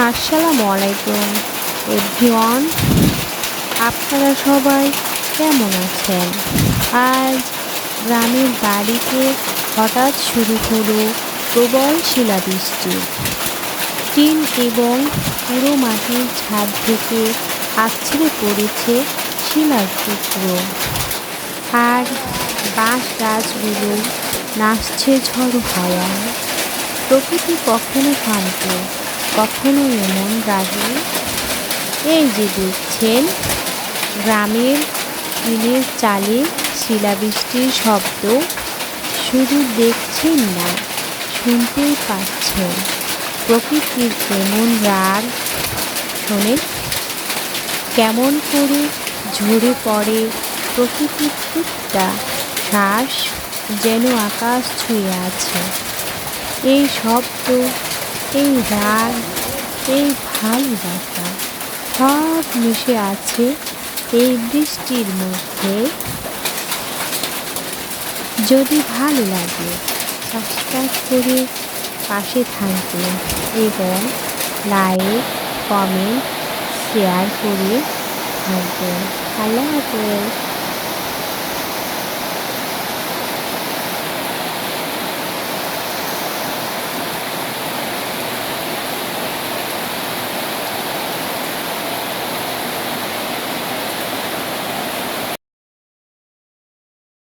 আসসালামু আলাইকুম এভরিওয়ান, আপনারা সবাই কেমন আছেন? আজ গ্রামের বাড়িতে হঠাৎ শুরু হলো প্রবল শিলাবৃষ্টি। টিন এবং পুরো মাটির ছাদ থেকে আছড়ে পড়েছে শিলার টুকরো, আর বাঁশ গাছগুলো নাচছে ঝড় হাওয়ায়। প্রকৃতি কখনো শান্ত, কখনো এমন রাগী। এই যে দেখছেন, গ্রামের টিনের চালে শিলাবৃষ্টির শব্দ। শুধু দেখছেন না, শুনতেই পাচ্ছেন প্রকৃতির এমন রাগ। শোনেন কেমন করে ঝরে পড়ে প্রকৃতির প্রতিটা শ্বাস, যেন আকাশ ছুঁয়ে আছে। এই শব্দ, এই রাগ, এই ভালোবাসা সব মিশে আছে এই বৃষ্টির মধ্যে। যদি ভালো লাগে সাবস্ক্রাইব করে পাশে থাকবেন এবং লাইক, কমেন্ট, শেয়ার করে থাকবেন। আল্লাহ হাফেজ।